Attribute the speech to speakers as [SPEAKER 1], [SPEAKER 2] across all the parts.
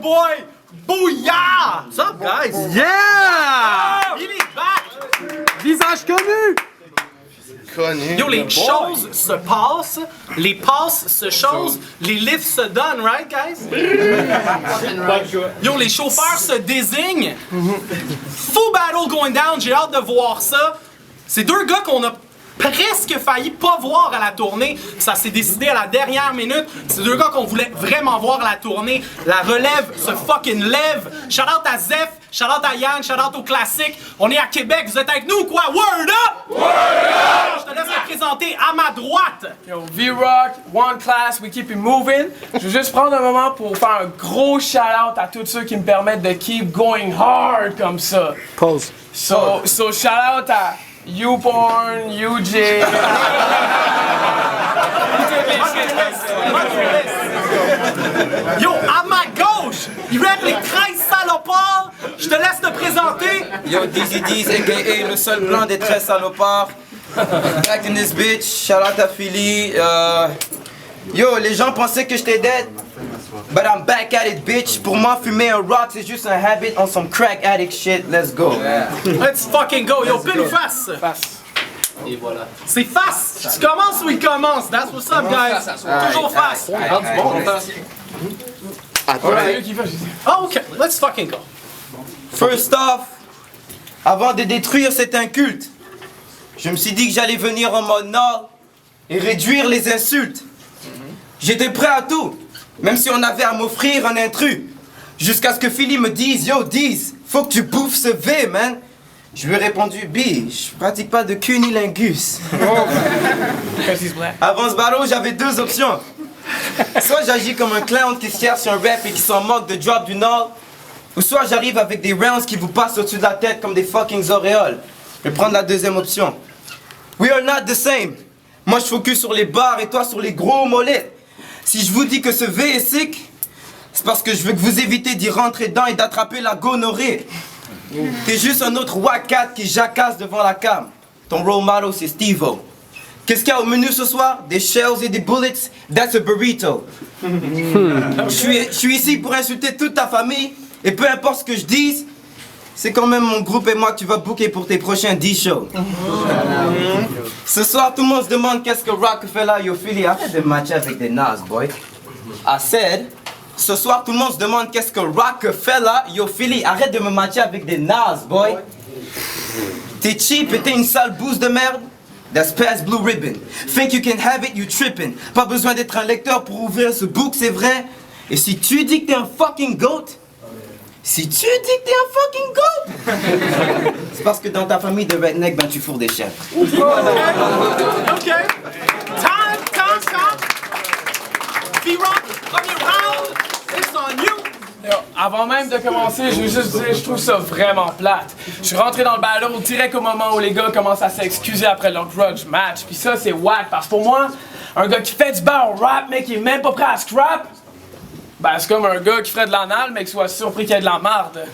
[SPEAKER 1] boy, Booyah! What's up, guys?
[SPEAKER 2] Yeah!
[SPEAKER 1] Il est back!
[SPEAKER 2] Visage connu!
[SPEAKER 1] Yo, les choses se passent, les passes se choses, les lifts se donnent, right, guys? Yo, les chauffeurs se désignent. Full battle going down, j'ai hâte de voir ça. C'est deux gars qu'on a presque failli pas voir à la tournée. Ça s'est décidé à la dernière minute. C'est deux gars qu'on voulait vraiment voir à la tournée. La relève se fucking lève. Shout out à Zeph, shout out à Yann, shout out au classique. On est à Québec, vous êtes avec nous ou quoi? Word up! Word up! Je te laisse me présenter à ma droite.
[SPEAKER 3] Yo, V-Rock, One Class, we keep it moving. Je veux juste prendre un moment pour faire un gros shout-out à tous ceux qui me permettent de keep going hard comme ça.
[SPEAKER 2] Pause.
[SPEAKER 3] So shout-out à YouPorn, UJ.
[SPEAKER 1] Yo, à ma gauche, il rap les 13 salopards. Je te laisse te présenter.
[SPEAKER 4] Yo, Dizzy Diz, a.k.a. le seul blanc des 13 salopards. Back in this bitch, shout out à Philly. Yo, les gens pensaient que j'étais dead. But I'm back at it, bitch. Pour moi, fumer un rock, c'est juste un habit on some crack addict shit. Let's go.
[SPEAKER 1] Let's fucking go. Yo, pile ou face?
[SPEAKER 3] Face.
[SPEAKER 1] Et voilà. C'est face. Tu commences ou il commence? That's what's up, guys. Toujours face. Oh, ok. Let's fucking go.
[SPEAKER 4] First off, avant de détruire cet inculte, je me suis dit que j'allais venir en mode nord et réduire les insultes. J'étais prêt à tout, même si on avait à m'offrir un intrus. Jusqu'à ce que Philly me dise, yo, Diz, faut que tu bouffes ce V, man. Je lui ai répondu, B, je pratique pas de cunilingus. Avant ce battle, j'avais deux options. Soit j'agis comme un clown qui cherche un rap et qui s'en moque de drop du Nord, ou soit j'arrive avec des rounds qui vous passent au-dessus de la tête comme des fucking auréoles. Je vais prendre la deuxième option. We are not the same. Moi je focus sur les barres et toi sur les gros mollets. Si je vous dis que ce V est sick, c'est parce que je veux que vous évitez d'y rentrer dedans et d'attraper la gonorrhée. T'es juste un autre wack-cat qui jacasse devant la cam. Ton role model c'est Steve-O. Qu'est-ce qu'il y a au menu ce soir? Des shells et des bullets? That's a burrito. Je suis ici pour insulter toute ta famille. Et peu importe ce que je dise, c'est quand même mon groupe et moi que tu vas booker pour tes prochains 10 shows. Ce soir, tout le monde se demande qu'est-ce que Rockefeller Yo Philly arrête de matcher avec des Nas, boy. I said, ce soir, tout le monde se demande qu'est-ce que Rockefeller Yo Philly arrête de me matcher avec des Nas, boy. T'es cheap et t'es une sale bouse de merde. That's past blue ribbon. Think you can have it, you trippin'. Pas besoin d'être un lecteur pour ouvrir ce book, c'est vrai. Et si tu dis que t'es un fucking goat, si tu dis que t'es un fucking goat, c'est parce que dans ta famille de redneck, ben tu fourres des chefs.
[SPEAKER 1] Ok. Time. V-Rock, premier round. It's on you.
[SPEAKER 3] Yo, avant même de commencer, je veux juste dire, je trouve ça vraiment plate. Je suis rentré dans le battle direct au moment où les gars commencent à s'excuser après leur grudge match. Puis ça, c'est whack, parce que pour moi, un gars qui fait du battle rap, mais qui est même pas prêt à scrap, ben c'est comme un gars qui ferait de l'anal, mais qui soit surpris qu'il y ait de la marde.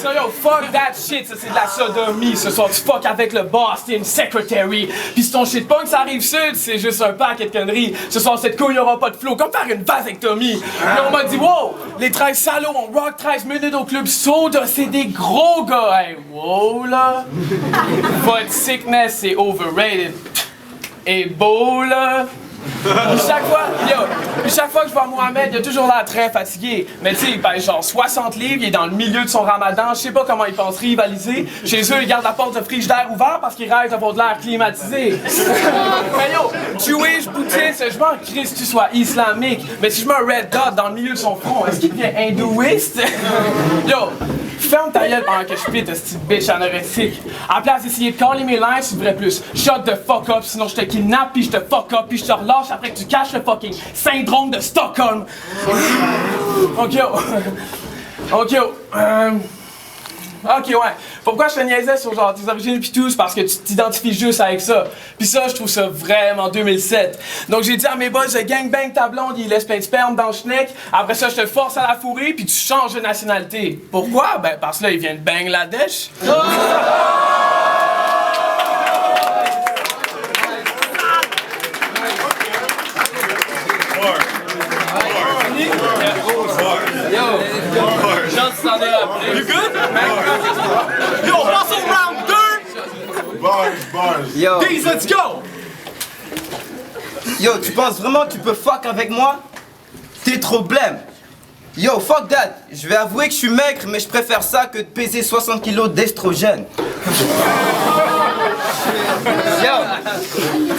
[SPEAKER 3] So yo, fuck that shit, ça c'est de la sodomie. Ce soir, tu fuck avec le boss, t'es une secretary. Pis si ton shit punk, ça arrive sud, c'est juste un paquet de conneries. Ce soir, cette couille y'aura pas de flow, comme faire une vasectomie. Et on m'a dit, wow, les 13 salauds, on rock 13 minutes au club Soda, c'est des gros gars. Hey, wow là. Votre sickness, c'est overrated. Et beau là. Chaque fois que je vois Mohamed, il a toujours l'air très fatigué. Mais tu sais, il pèse genre 60 livres, il est dans le milieu de son ramadan, je sais pas comment il pense rivaliser. Chez eux, ils gardent la porte de frigidaire ouverte parce qu'ils rêvent d'avoir de l'air climatisé. Mais yo, Jewish, bouddhiste, je m'en crisse que tu sois islamique. Mais si je mets un red dot dans le milieu de son front, est-ce qu'il devient hindouiste? Yo, ferme ta gueule pendant que je pite, ce petit bitch anorexique. À la place d'essayer de caller mes lines, tu devrais plus shut the fuck up, sinon je te kidnappe, puis je te fuck up, puis je te relâche après que tu caches le fucking syndrome de Stockholm. Ok, ouais. Pourquoi je te niaisais sur genre tes origines pis tout? C'est parce que tu t'identifies juste avec ça. Pis ça, je trouve ça vraiment 2007. Donc j'ai dit à mes boys de gangbang ta blonde, il laisse plein de sperme dans le schneck. Après ça, je te force à la fourrer puis tu changes de nationalité. Pourquoi? Ben parce que là, il vient de Bangladesh.
[SPEAKER 4] Yo.
[SPEAKER 1] Days, let's go!
[SPEAKER 4] Yo, tu penses vraiment que tu peux fuck avec moi? T'es trop blême. Yo, fuck that. Je vais avouer que je suis maigre, mais je préfère ça que de peser 60 kilos d'estrogène. Yo,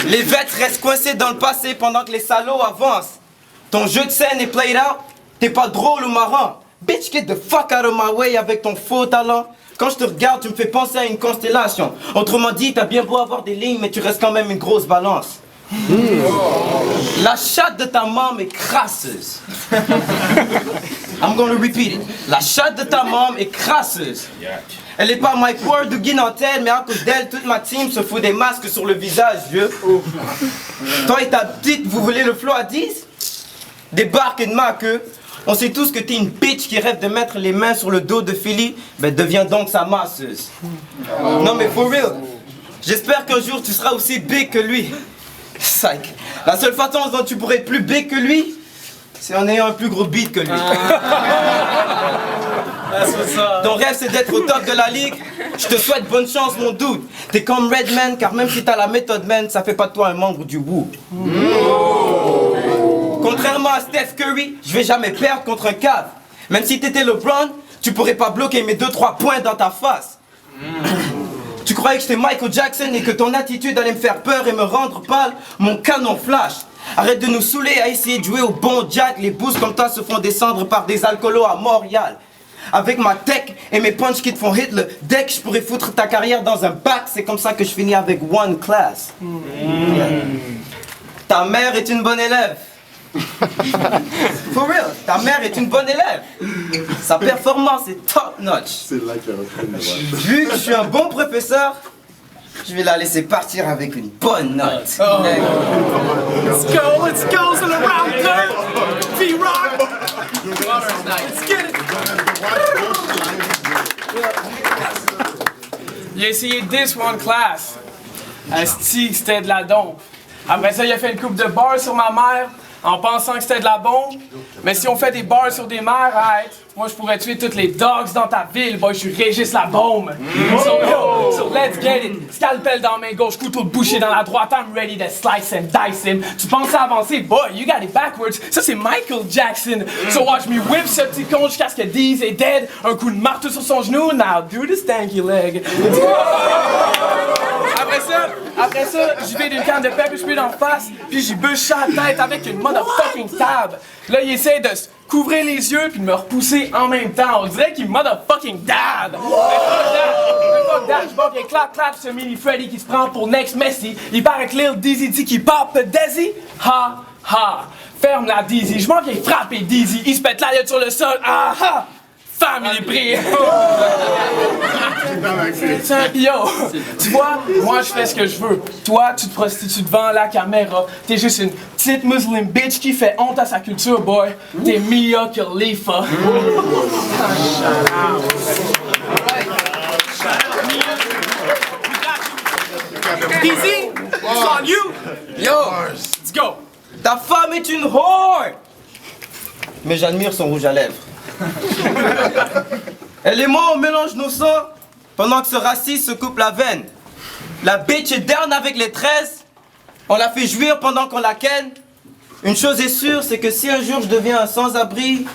[SPEAKER 4] les vêtres restent coincées dans le passé pendant que les salauds avancent. Ton jeu de scène est played out, t'es pas drôle ou marrant. Bitch, get the fuck out of my way avec ton faux talent. Quand je te regarde, tu me fais penser à une constellation. Autrement dit, t'as bien beau avoir des lignes, mais tu restes quand même une grosse balance. La chatte de ta maman est crasseuse. I'm gonna repeat it. La chatte de ta maman est crasseuse. Elle est pas Mike Ward ou Guy Nantel, mais à cause d'elle, toute ma team se fout des masques sur le visage, vieux. Toi et ta petite, vous voulez le flow à 10? Débarque de ma queue. On sait tous que t'es une bitch qui rêve de mettre les mains sur le dos de Philly, ben deviens donc sa masseuse. Non mais for real, j'espère qu'un jour tu seras aussi big que lui. Psych. La seule façon dont tu pourrais être plus big que lui, c'est en ayant un plus gros beat que lui. Ton rêve c'est d'être au top de la ligue. Je te souhaite bonne chance mon dude. T'es comme Redman car même si t'as la méthode man, ça fait pas de toi un membre du Wu. Contrairement à Steph Curry, je vais jamais perdre contre un cave. Même si t'étais LeBron, tu pourrais pas bloquer mes 2-3 points dans ta face. Tu croyais que j'étais Michael Jackson et que ton attitude allait me faire peur et me rendre pâle? Mon canon flash. Arrête de nous saouler à essayer de jouer au bon Jack. Les boosts comme toi se font descendre par des alcoolos à Montréal. Avec ma tech et mes punches qui te font hit le deck, je pourrais foutre ta carrière dans un bac. C'est comme ça que je finis avec one class. Ta mère est une bonne élève. For real, ta mère est une bonne élève. Sa performance est top notch. Vu que je suis un bon professeur, je vais la laisser partir avec une bonne note.
[SPEAKER 1] Let's go, c'est le round 2! V-Rock! Let's get it!
[SPEAKER 3] Il a essayé this one class. Asti, c'était de la dompe. Après ça, il a fait une coupe de bars sur ma mère en pensant que c'était de la bombe. Mais si on fait des bars sur des mères, arrête. Moi, je pourrais tuer toutes les dogs dans ta ville, boy. Je suis Régis la bombe. So let's get it. Scalpel dans main gauche, couteau de boucher dans la droite. I'm ready to slice and dice him. Tu penses à avancer? Boy, you got it backwards. Ça, c'est Michael Jackson. So watch me whip ce petit con jusqu'à ce que Deez est dead. Un coup de marteau sur son genou. Now do the stanky leg. Après ça, j'y vais d'une canne de pepper spray d'en face, puis j'y bûche la tête avec une motherfucking stab. Là, il essaie de se couvrir les yeux puis de me repousser en même temps. On dirait qu'il motherfucking dab. Mais fuck that, je vois bien clap ce mini Freddy qui se prend pour next Messi. Il paraît que Lil Deezy dit qu'il pop Desi. Ha ha. Ferme la Deezy, je m'en viens frapper Deezy. Il se pète la tête sur le sol. Ah ha. Family prix. Yo, tu vois, moi je fais ce que je veux. Toi, tu te prostitues devant la caméra. T'es juste une petite Muslim bitch qui fait honte à sa culture, boy. T'es Mia Khalifa.
[SPEAKER 1] Easy, it's on you.
[SPEAKER 4] Yo,
[SPEAKER 1] Let's go.
[SPEAKER 4] ta femme est une whore. Mais j'admire son rouge à lèvres. Elle et moi, on mélange nos sangs pendant que ce raciste se coupe la veine. La bitch est down avec les 13. On la fait jouir pendant qu'on la ken. Une chose est sûre, c'est que si un jour je deviens un sans-abri,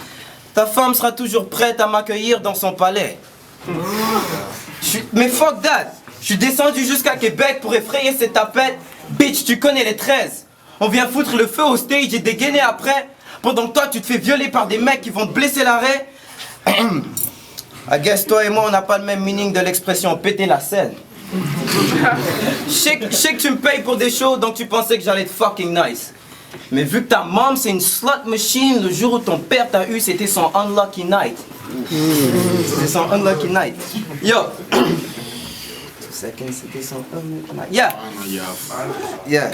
[SPEAKER 4] ta femme sera toujours prête à m'accueillir dans son palais. Mais fuck that. Je suis descendu jusqu'à Québec pour effrayer cette tapette. Bitch, tu connais les 13. On vient foutre le feu au stage et dégainer après. Pendant que toi, tu te fais violer par des mecs qui vont te blesser l'arrêt. I guess toi et moi, on n'a pas le même meaning de l'expression péter la scène. Je sais que tu me payes pour des shows, donc tu pensais que j'allais être fucking nice. Mais vu que ta mom, c'est une slot machine, le jour où ton père t'a eu, c'était son unlucky night. C'était son unlucky night. Yo! 2 seconds, c'était son unlucky night. Yeah! Yeah.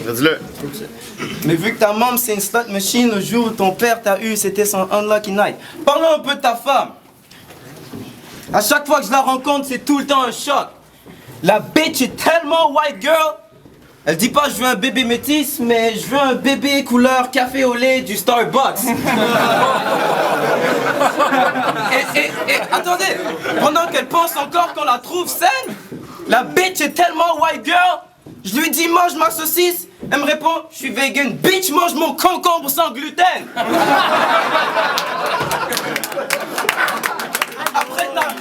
[SPEAKER 2] Vas-y-le.
[SPEAKER 4] Mais vu que ta mom c'est une slot machine, le jour où ton père t'a eu, c'était son unlucky night. Parlons un peu de ta femme. À chaque fois que je la rencontre, c'est tout le temps un choc. La bitch est tellement white girl Elle dit pas je veux un bébé métis, mais je veux un bébé couleur café au lait du Starbucks. et attendez, pendant qu'elle pense encore qu'on la trouve saine, la bitch est tellement white girl, je lui dis mange ma saucisse, elle me répond je suis vegan, bitch mange mon concombre sans gluten.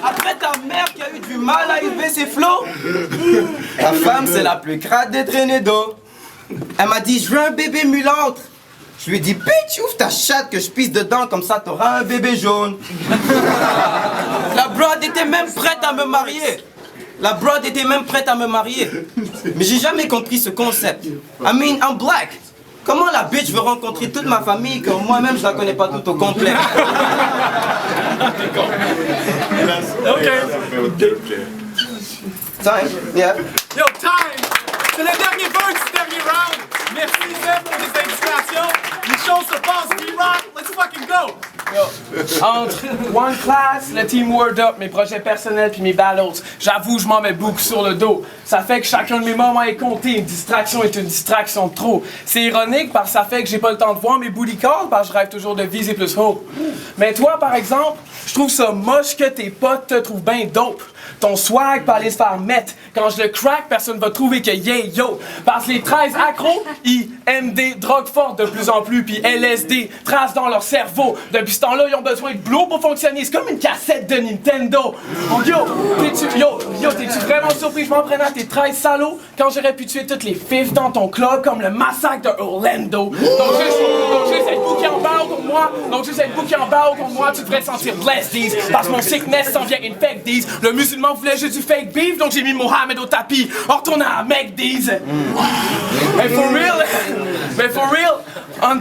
[SPEAKER 4] Après ta mère qui a eu du mal à élever ses flots, ta femme c'est la plus crade des traînées d'eau. Elle m'a dit je veux un bébé mulâtre. Je lui ai dit bitch ouvre ta chatte que je pisse dedans comme ça t'auras un bébé jaune. La broad était même prête à me marier. Mais j'ai jamais compris ce concept. I mean I'm black. Comment la bitch veut rencontrer toute ma famille quand moi-même je la connais pas toute au complet? Time, yeah.
[SPEAKER 1] Yo, time! C'est le dernier verse du dernier round! Merci, Zeb, pour les indications. Les choses se passent, B-Rock. Let's fucking go!
[SPEAKER 3] Entre One Class, le Team Word Up, mes projets personnels puis mes battles, j'avoue, je m'en mets beaucoup sur le dos. Ça fait que chacun de mes moments est compté. Une distraction est une distraction de trop. C'est ironique parce que ça fait que j'ai pas le temps de voir mes booty calls parce que je rêve toujours de viser plus haut. Mais toi, par exemple, je trouve ça moche que tes potes te trouvent bien dope. Ton swag peut aller se faire mettre. Quand je le crack, personne va trouver que yeah yo. Parce que les 13 accros, IMD, drogue forte de plus en plus, puis LSD, traces dans leur cerveau. Depuis ce temps-là, ils ont besoin de blow pour fonctionner. C'est comme une cassette de Nintendo. Oh, t'es-tu vraiment surpris? Je m'en prenais à tes 13 salauds quand j'aurais pu tuer toutes les fifs dans ton club comme le massacre de Orlando. Donc juste être bouquet en barre contre moi. Tu devrais te sentir blessed, these. Parce que mon sickness s'en vient infect, these. Le musulman voulait juste du fake beef, donc j'ai mis Mohamed au tapis. On retourne à McDee's. Mais for real, on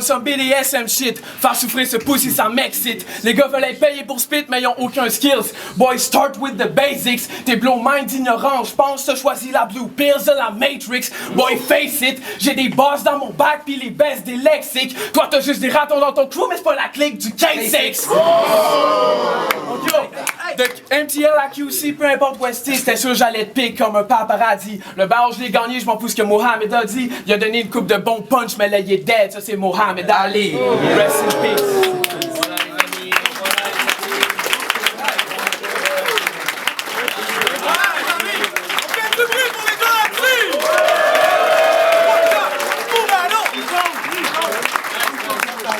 [SPEAKER 3] some BDSM shit. Faire souffrir ce pussy, ça m'excite. Les gars veulent être payés pour spit, mais ils ont aucun skills. Boy, start with the basics. T'es blow mind ignorant, j'pense t'as choisi la blue pills de la Matrix. Boy, face it, j'ai des boss dans mon bac pis les baisses des lexiques. Toi t'as juste des ratons dans ton crew, mais c'est pas la clique du K6. De MTL à QC, peu importe où est-ce c'était sûr j'allais te pique comme un paparazzi. Le barrage je l'ai gagné, je m'en fous ce que Mohamed a dit. Il a donné une coupe de bons punch, mais là il est dead, ça c'est Mohamed Ali. Rest in peace.